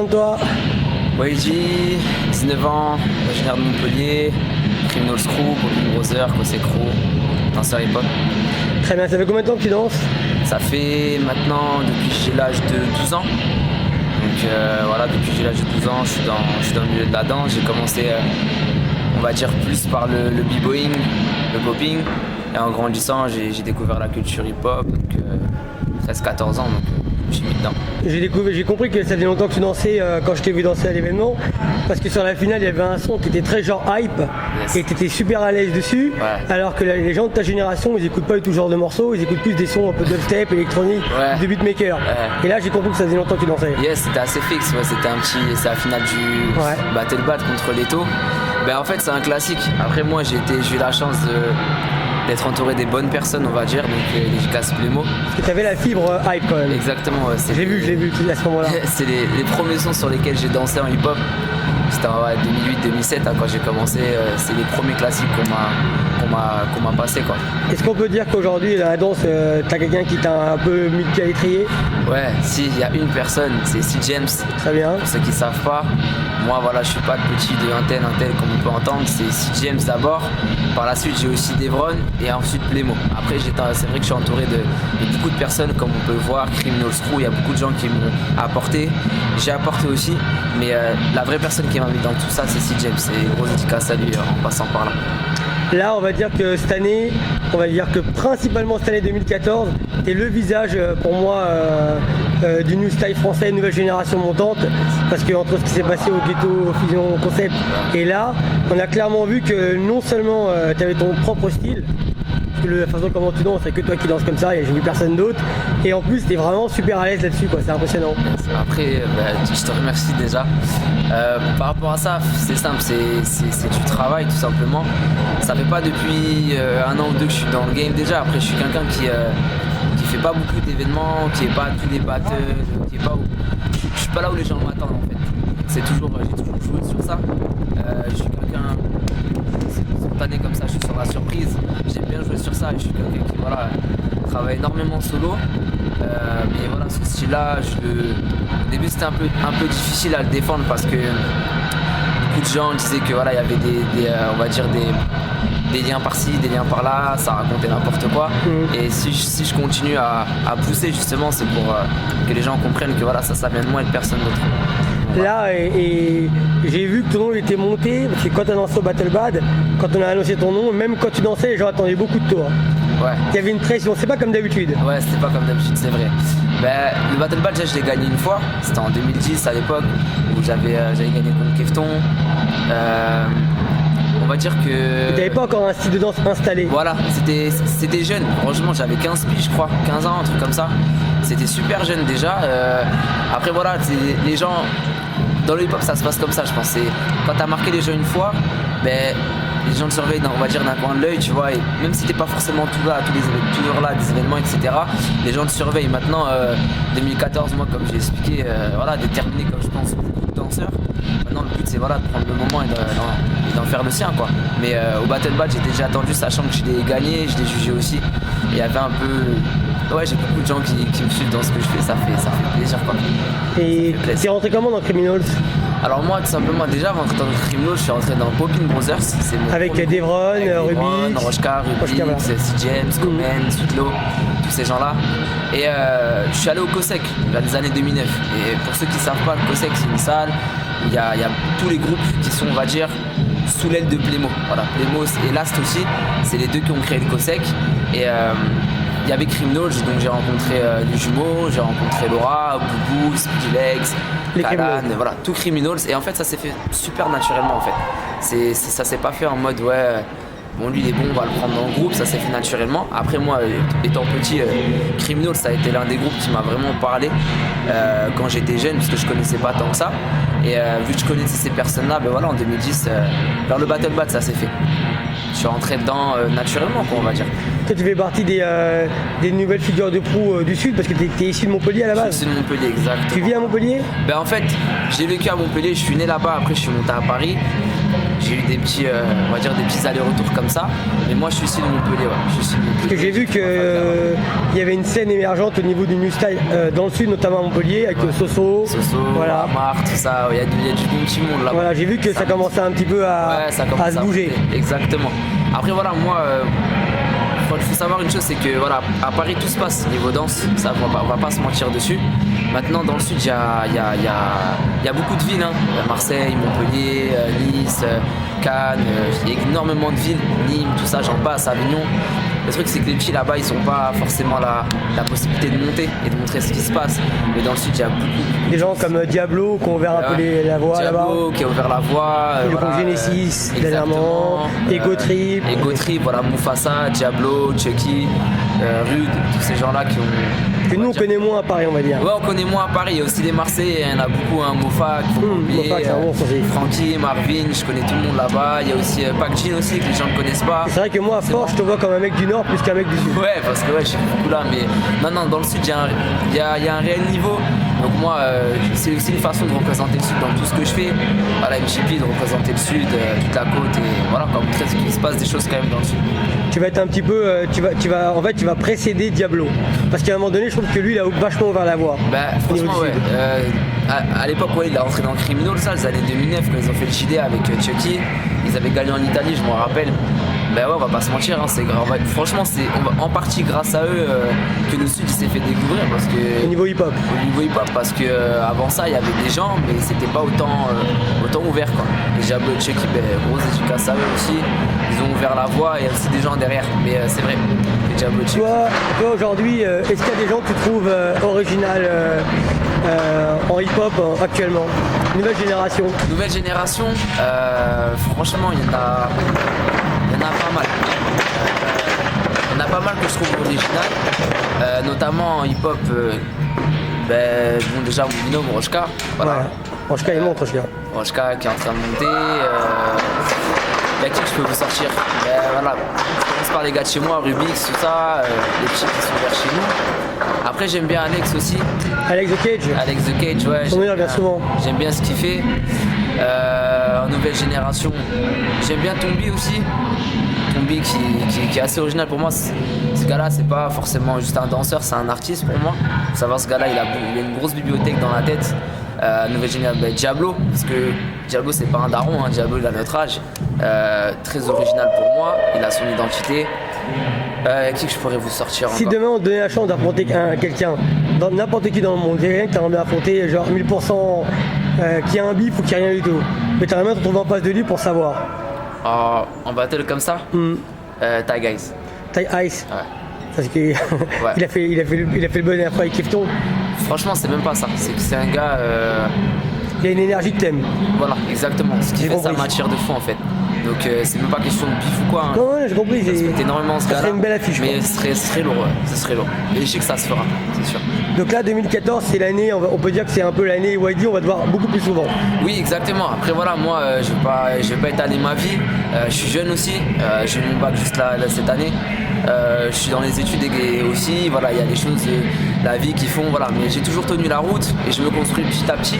de toi? Waiji, 19 ans, originaire de Montpellier, Criminal Crew, Popping Brothers, Cosec Crew, danseur hip-hop. Très bien, ça fait combien de temps que tu danses? Ça fait maintenant depuis que j'ai l'âge de 12 ans. Donc voilà, depuis que j'ai l'âge de 12 ans, je suis dans le milieu de la danse. J'ai commencé, on va dire, plus par le b-boying, le popping. Et en grandissant, j'ai découvert la culture hip-hop, donc 13-14 ans, donc je suis mis dedans. J'ai compris que ça faisait longtemps que tu dansais quand je t'ai vu danser à l'événement, parce que sur la finale, il y avait un son qui était très genre hype, Yes. et tu étais super à l'aise dessus, Ouais. alors que les gens de ta génération, ils écoutent pas tout genre de morceaux, ils écoutent plus des sons un peu dubstep, électronique, Ouais. de beatmaker. Ouais. Et là, j'ai compris que ça faisait longtemps que tu dansais. Yes, c'était assez fixe, ouais, c'est la finale du Ouais. Battle Bat contre Leto. Ben en fait c'est un classique. Après moi j'ai eu la chance d'être entouré des bonnes personnes, on va dire, donc les J.K. Plémo. Parce que tu avais la fibre hype quand même. Exactement, ouais, Je l'ai vu à ce moment-là. C'est les premiers sons sur lesquels j'ai dansé en hip-hop. C'était en 2008-2007 quand j'ai commencé, c'est les premiers classiques qu'on m'a passé quoi. Est-ce qu'on peut dire qu'aujourd'hui, la danse, t'as quelqu'un qui t'a un peu mis le pied à l'étrier? Ouais, si, il y a une personne, c'est C. James. Très bien. Pour ceux qui savent pas, moi voilà, je suis pas le petit de un tel comme on peut entendre, c'est C. James d'abord. Par la suite, j'ai aussi Devron et ensuite Plémo. Après, c'est vrai que je suis entouré de beaucoup de personnes, comme on peut le voir, Criminal Crew, il y a beaucoup de gens qui m'ont apporté. J'ai apporté aussi, mais la vraie personne qui m'a mis dans tout ça, c'est C. James. Et grosse dédicace à lui en passant par là. Là, on va dire que cette année, principalement cette année 2014, t'es le visage pour moi du new style français, nouvelle génération montante, parce que entre ce qui s'est passé au ghetto, au Fusion Concept, et là, on a clairement vu que non seulement tu avais ton propre style, parce que la façon comment tu danses, c'est que toi qui danses comme ça, et j'ai vu personne d'autre, et en plus, t'es vraiment super à l'aise là-dessus, quoi. C'est impressionnant. Après, je te remercie déjà. Par rapport à ça, c'est simple, c'est du travail tout simplement. Ça fait pas depuis 1 an ou 2 que je suis dans le game déjà. Après, je suis quelqu'un qui fait pas beaucoup d'événements, qui est pas à tous les battles, je suis pas là où les gens m'attendent en fait. J'ai toujours joué sur ça. Je suis quelqu'un spontané comme ça, je suis sur la surprise. J'aime bien jouer sur ça et je suis quelqu'un qui travaille énormément solo. Mais voilà, ce style-là, au début c'était un peu difficile à le défendre parce que beaucoup de gens disaient que voilà, il y avait on va dire des liens par-ci, des liens par-là, ça racontait n'importe quoi. Et si je continue à pousser justement, c'est pour que les gens comprennent que voilà, ça vient de moi et de personne d'autre. Là, et j'ai vu que ton nom était monté, parce que quand tu as dansé au Battle Bad, quand on a annoncé ton nom, même quand tu dansais, les gens attendaient beaucoup de toi. Ouais. Il y avait une pression, c'est pas comme d'habitude. Ouais, c'était pas comme d'habitude, c'est vrai. Le Battle Bad, je l'ai gagné une fois, c'était en 2010 à l'époque, où j'avais gagné contre Kefton. On va dire que... Tu n'avais pas encore un style de danse installé. Voilà, c'était jeune, franchement j'avais 15 piges je crois, 15 ans, un truc comme ça. C'était super jeune déjà. Après voilà, les gens, dans le hip-hop ça se passe comme ça je pense. Quand t'as marqué les gens une fois, les gens te surveillent on va dire d'un coin de l'œil, tu vois, et même si t'es pas forcément toujours là, des événements, etc., les gens te surveillent. Maintenant, 2014, moi comme j'ai expliqué, déterminé comme je pense beaucoup de danseurs, maintenant le but c'est de prendre le moment et d'en faire le sien quoi. Mais au Battle Bat j'étais déjà attendu, sachant que je l'ai gagné, je l'ai jugé aussi, et il y avait un peu... Ouais, j'ai beaucoup de gens qui me suivent dans ce que je fais, ça fait plaisir quoi. Et t'es rentré comment dans Criminals? Alors moi tout simplement déjà avant d'entrer dans Criminals, je suis rentré dans Popping Brothers. Avec Devron, Rubik, Rochka, Rubik, C. James, Comen, Sweetlo, tous ces gens là. Et je suis allé au COSEC vers les années 2009. Et pour ceux qui ne savent pas, le COSEC c'est une salle où il y a tous les groupes qui sont on va dire sous l'aile de Plémo. Voilà, Plémo et Last aussi, c'est les deux qui ont créé le COSEC. Et il y avait Criminals, donc j'ai rencontré les jumeaux, j'ai rencontré Laura, Boubou, Speedy Legs, Kalan, voilà, tout Criminals. Et en fait ça s'est fait super naturellement en fait. Ça s'est pas fait en mode bon lui il est bon, on va le prendre dans le groupe, ça s'est fait naturellement. Après moi étant petit, Criminals ça a été l'un des groupes qui m'a vraiment parlé quand j'étais jeune, parce que je connaissais pas tant que ça. Et vu que je connaissais ces personnes là, en 2010, vers le Battle Bat ça s'est fait. Je suis rentré dedans naturellement quoi, on va dire. Toi tu fais partie des nouvelles figures de proue du Sud, parce que t'es issu de Montpellier à la base. Je suis issu de Montpellier, exactement. Tu vis à Montpellier? En fait, j'ai vécu à Montpellier, je suis né là-bas, après je suis monté à Paris. j'ai eu des petits, on va dire des petits allers-retours comme ça. Mais moi, je suis ici de Montpellier, ouais. Je suis ici de Montpellier. Parce que j'ai vu qu'il y avait une scène émergente au niveau du New Style dans le sud, notamment à Montpellier, avec Soso, voilà. Amar, tout ça. Il y a du bon petit monde là. Voilà, j'ai vu que ça commençait un petit peu à se bouger. Exactement. Après, voilà, moi. Il faut savoir une chose, c'est que voilà, à Paris tout se passe niveau danse, ça on va pas se mentir dessus. Maintenant dans le sud il y a beaucoup de villes, hein. Marseille, Montpellier, Nice, Cannes, il y a énormément de villes, Nîmes, tout ça, j'en passe, Avignon. Le truc c'est que les petits là-bas ils n'ont pas forcément la possibilité de monter et de montrer ce qui se passe. Mais dans le sud il y a beaucoup. Des gens comme Diablo qui ont ouvert un peu la voie là-bas. Diablo qui a ouvert la voie. Le groupe Genesis dernièrement. Ego Trip. Ego Trip, voilà, Mufasa, Diablo, Chucky, Rude, tous ces gens-là qui ont. Que nous on connaît moins à Paris on va dire. Ouais on connaît moins à Paris, il y a aussi des Marseillais, il y en a beaucoup, hein, Mofa, Francky, Marvin, je connais tout le monde là-bas, il y a aussi Pac Jean aussi que les gens ne connaissent pas. C'est vrai que moi à Fort je te vois comme un mec du Nord plus qu'un mec du Sud. Ouais parce que ouais, je suis beaucoup là, mais non, dans le Sud il y a un réel niveau. Donc moi c'est aussi une façon de représenter le Sud dans tout ce que je fais. Voilà, MGP de représenter le Sud, toute la côte et voilà, comme montrer ce qu'il se passe des choses quand même dans le Sud. Tu vas être un petit peu, tu vas précéder Diablo. Parce qu'à un moment donné, je trouve que lui, il a vachement ouvert la voie. Bah, franchement, ouais. À l'époque, ouais, il est rentré dans le Criminal, ça, les années 2009, quand ils ont fait le JD avec Chucky. Ils avaient gagné en Italie, je m'en rappelle. Ben ouais, on va pas se mentir, hein, c'est grave. Franchement, c'est en partie grâce à eux que le Sud s'est fait découvrir. Parce que, au niveau hip-hop. Parce que avant ça, il y avait des gens, mais c'était pas autant ouvert, quoi. Et Diablo et Chucky, grosse dédicace à eux aussi. Ils ont ouvert la voie et il y a aussi des gens derrière. Mais c'est vrai. Toi aujourd'hui, est-ce qu'il y a des gens que tu trouves original en hip-hop actuellement? Nouvelle génération. Nouvelle génération, franchement, il y en a pas mal. Il y en a pas mal que je trouve original, notamment en hip-hop. Bon, déjà mon binôme Rochka. Voilà. Ouais. Rochka il monte, Rochka qui est en train de monter. Il y a qui je peux vous sortir? Voilà. Je commence par les gars de chez moi, Rubix, tout ça, les petits qui sont vers chez nous. Après j'aime bien Alex aussi. Alex the Cage. Alex the Cage, ouais. J'aime bien ce qu'il fait. En nouvelle génération, j'aime bien Tombi aussi. Tombi qui est assez original pour moi. Ce gars-là, c'est pas forcément juste un danseur, c'est un artiste pour moi. Faut savoir, ce gars-là, il a une grosse bibliothèque dans la tête. Nouvelle génération, Diablo, parce que Diablo c'est pas un daron, hein. Diablo il a notre âge, très original pour moi, il a son identité. Qui je pourrais vous sortir encore? Si demain on te donnait la chance d'affronter quelqu'un, n'importe qui dans le monde, quelqu'un que t'as envie d'affronter, genre 1000%, qui a un bif ou qui a rien du tout, mais t'as rien à te trouver en face de lui pour savoir. En battle comme ça, Ty Guys. Ty Ice. Ouais. Parce qu'il il a fait le bon dernière fois avec Kifton. Franchement, c'est même pas ça. C'est que c'est un gars. Il a une énergie que t'aimes. Voilà, exactement. Ce qui fait ça m'attire de fou en fait. Donc c'est même pas question de bif ou quoi. Hein. Non, j'ai compris. C'est énormément ce gars-là. C'est une belle affiche. Mais ce serait lourd, ouais. Ce serait lourd. Et je sais que ça se fera, c'est sûr. Donc là, 2014, c'est l'année, on peut dire que c'est un peu l'année YD, on va te voir beaucoup plus souvent. Oui, exactement. Après voilà, moi, je vais pas étaler ma vie. Je suis jeune aussi. J'ai eu mon bac juste là cette année. Je suis dans les études aussi, voilà, il y a des choses de la vie qui font, voilà, mais j'ai toujours tenu la route et je me construis petit à petit.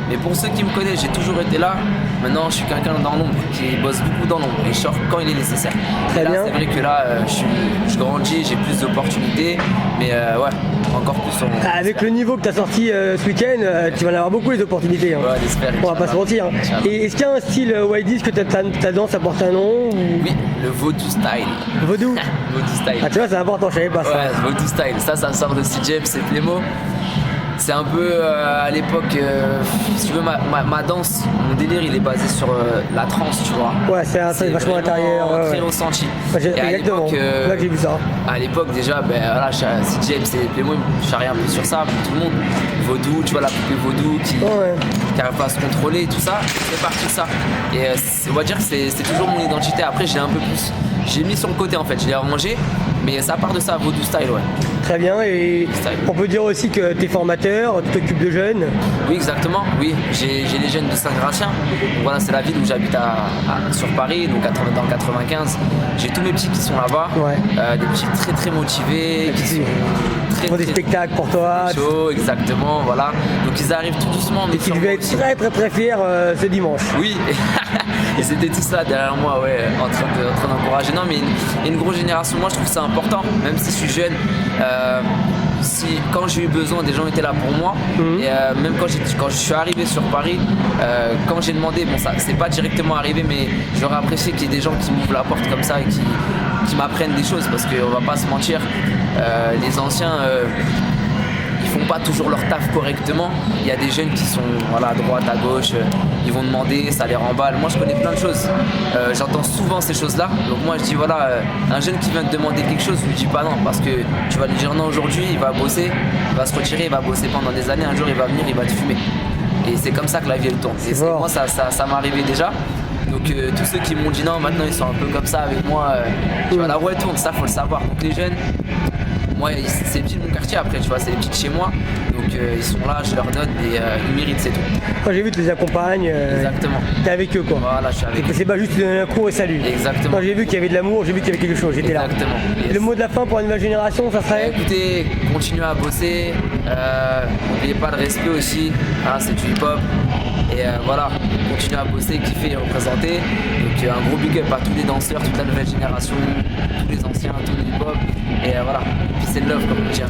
Mais pour ceux qui me connaissent, j'ai toujours été là. Maintenant, je suis quelqu'un dans l'ombre, qui bosse beaucoup dans l'ombre et je sors quand il est nécessaire. Très bien. C'est vrai que là, je grandis, j'ai plus d'opportunités, mais ouais, encore plus. Avec le niveau que tu as sorti ce week-end, tu vas en avoir beaucoup les opportunités. Hein. Ouais, j'espère. On va pas se mentir. Et est-ce qu'il y a un style YD, est-ce que ta danse a porté un nom ou... Oui, le Vaudou Style. Vaudou Vaudou Style. Ah tu vois, c'est important, je savais pas ça. Ouais, Vaudou Style, ça sort de CJM, c'est Plémo. C'est un peu à l'époque, si tu veux, ma danse, mon délire il est basé sur la trance, tu vois. Ouais, c'est vachement intérieur. Très ressenti. Exactement, là que j'ai vu ça. À l'époque déjà, voilà, CJM, c'est Plémo, je charrie un peu sur ça, tout le monde. Vaudou, tu vois, la poupée Vaudou qui n'arrive pas à se contrôler, tout ça, c'est parti de ça. Et on va dire que c'est toujours mon identité. Après, j'ai un peu plus, j'ai mis sur le côté en fait, je l'ai arrangé, mais ça part de ça, Vaudou Style, ouais. Très bien, et on peut dire aussi que tu es formateur, tu t'occupes de jeunes. Oui, exactement, oui, j'ai les jeunes de Saint-Gratien. Voilà, c'est la ville où j'habite sur Paris, donc dans le 95. J'ai tous mes petits qui sont là-bas, des petits très très motivés, qui sont très Ils font des spectacles pour toi. chaud, exactement, voilà. Donc ils arrivent tout doucement. Mais Et tu sur devais moi être aussi. très très très fier ce dimanche. Oui, et c'était tout ça derrière moi, ouais, en train d'encourager. Non, mais une grosse génération, moi je trouve ça important, même si je suis jeune. Quand j'ai eu besoin, des gens étaient là pour moi. Et même quand je suis arrivé sur Paris, quand j'ai demandé, bon ça c'est pas directement arrivé, mais j'aurais apprécié qu'il y ait des gens qui m'ouvrent la porte comme ça et qui m'apprennent des choses, parce qu'on va pas se mentir, les anciens ils font pas toujours leur taf correctement. Il y a des jeunes qui sont voilà, à droite, à gauche, ils vont demander, ça les remballe. Moi je connais plein de choses, j'entends souvent ces choses-là. Donc moi je dis voilà, un jeune qui vient te demander quelque chose, je lui dis pas non, parce que tu vas lui dire non aujourd'hui, il va bosser, il va se retirer, il va bosser pendant des années, un jour il va venir, il va te fumer. Et c'est comme ça que la vie elle tourne. Et moi ça m'est arrivé déjà. Donc tous ceux qui m'ont dit non, maintenant ils sont un peu comme ça avec moi, tu vois, la roue elle tourne, ça faut le savoir. Donc les jeunes, moi c'est petit de mon quartier après, tu vois, c'est les petits de chez moi. Donc ils sont là, je leur donne et ils méritent, c'est tout. Quand j'ai vu tu les accompagnes, Exactement. t'es avec eux quoi. Voilà, je suis avec eux. C'est pas juste te donner un cours et salut. Exactement. Quand j'ai vu qu'il y avait de l'amour, j'ai vu qu'il y avait quelque chose, j'étais là. Exactement. Yes. Le mot de la fin pour la nouvelle génération, ça serait Écoutez, continuez à bosser, n'oubliez pas le respect aussi, hein, c'est du hip-hop. Et voilà, continuez à bosser, kiffer et représenter. Donc un gros big up à tous les danseurs, toute la nouvelle génération, tous les anciens, tout le hip-hop. Et voilà, peace and love comme on dit.